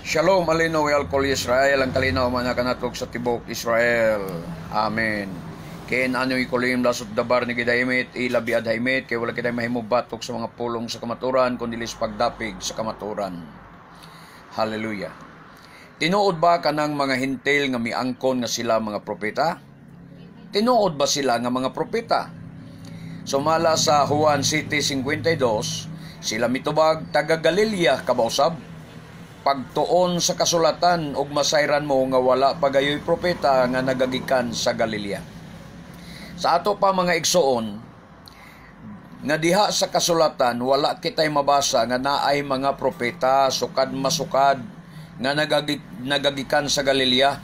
Shalom, alinaw alkol Israel, ang kalinaw man kanatok sa tibok Israel. Amen. Ken ano'y kulim lasot dabar ni gidaymet, ilabi adhaymet, kay wala kitay mahimubatok sa mga pulong sa kamaturan, kundi lis pagdapig sa kamaturan. Hallelujah. Tinuod ba kanang mga hintil nga miangkon nga sila mga propeta? Tinuod ba sila nga mga propeta? Sumala sa Juan 7:52, sila mitubag taga Galilea kabausab. Pagtuon sa kasulatan ug masayran mo nga wala pagayoy propeta nga nagagikan sa Galilea. Sa ato pa mga igsoon nga diha sa kasulatan wala kitay mabasa nga naay mga propeta sukad masukad nga nagagikan sa Galilea.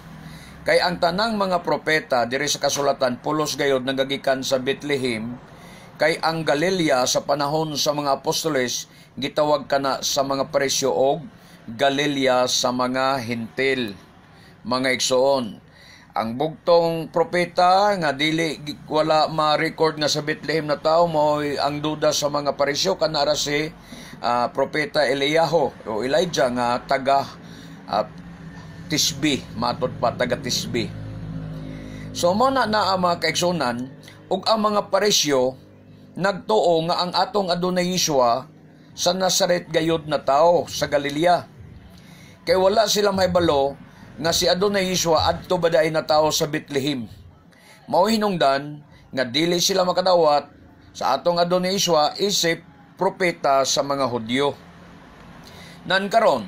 Kay ang tanang mga propeta diri sa kasulatan pulos gayod nagagikan sa Bethlehem, kay ang Galilea sa panahon sa mga apostoles gitawag kana sa mga Parisyo og Galilea sa mga hintil. Mga igsoon, ang bugtong propeta nga dili wala ma-record nga sa Bethlehem na tao mo ang duda sa mga Parisyo kanara si propeta Eliyahu o Elijah nga taga Tisbi, matod pa taga Tisbi. So mo na ang mga kaigsunan ug ang mga Parisyo nagtuo nga ang atong Adonai Yeshua sa Nazaret gayud na tao sa Galilea. Kay wala sila mahibalo nga si Adonai Yeshua adto baday na tao sa Bethlehem. Mao hinungdan nga dili sila makadawat sa atong Adonai Yeshua isip propeta sa mga Hudyo. Nan karon,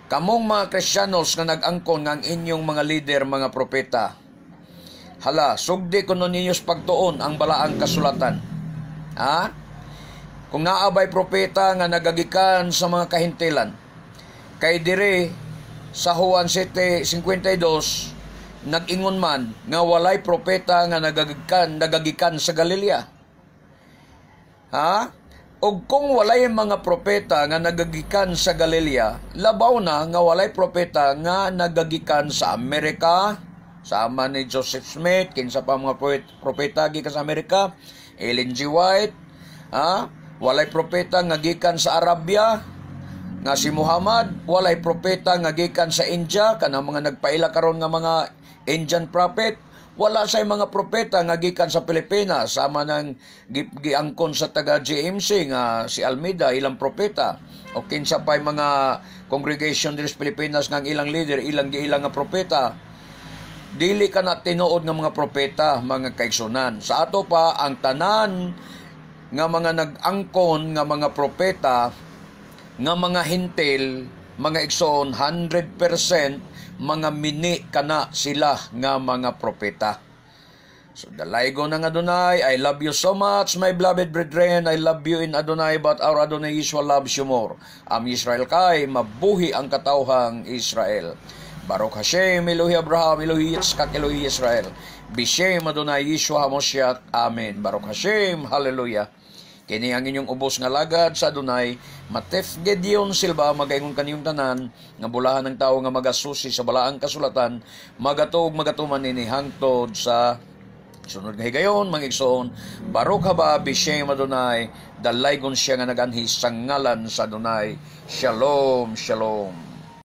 kamong mga Kristiyanos nga nag-angkon nga ang inyong mga leader mga propeta. Hala, sugdi kuno ninyo sa pagtuon ang balaang kasulatan. Ha? Kung naabay propeta nga nagagikan sa mga kahintilan, kay dire sa Juan 7:52 nag-ingon man nga walay propeta nga nagagikan sa Galilea. Ha? Og kung walay mga propeta nga nagagikan sa Galilea, labaw na nga walay propeta nga nagagikan sa Amerika, sama ni Joseph Smith, kinsa pa mga propeta gikan sa Amerika, Ellen G. White, walay propeta nga gikan sa Arabia, nga si Muhammad, walay propeta nga gikan sa India, kanang mga nagpaila karon nga mga Indian prophet, wala say mga propeta nga gikan sa Pilipinas, sama ng giangkon sa taga GMC nga si Almeida, ilang propeta, o kinsa pa'y mga congregation diri sa Pilipinas nga ilang leader, ilang nga propeta. Dili ka na tinuod nga mga propeta, mga kaigsunan. Sa ato pa, ang tanan nga mga nag-angkon nga mga propeta, nga mga hintil, mga igsoon, 100% mga mini kana sila nga mga propeta. So, dalaygo ng Adonai, I love you so much, my beloved brethren. I love you in Adonai, but our Adonai Yeshua loves you more. Am Israel kay, mabuhi ang katawhang Israel. Baruch Hashem, Elohi Abraham, Elohi Yitzchak, Elohi Israel. Bishem Adonai Yeshua HaMoshiach. Amen. Baruch Hashem, Hallelujah. Kini ang inyong ubos nga lagad sa Adonai, Matef Gedeon Silva, magaingon kaniyong tanan, nga bulahan ng tao nga magasusi sa balaang kasulatan, magatog magatuman ini hangtod sa sunod nga higayon, mga igsoon, Baruch haba, Bishem Adonai, dalaygon siya nga naganhi sa ngalan sa Adonai. Shalom, shalom.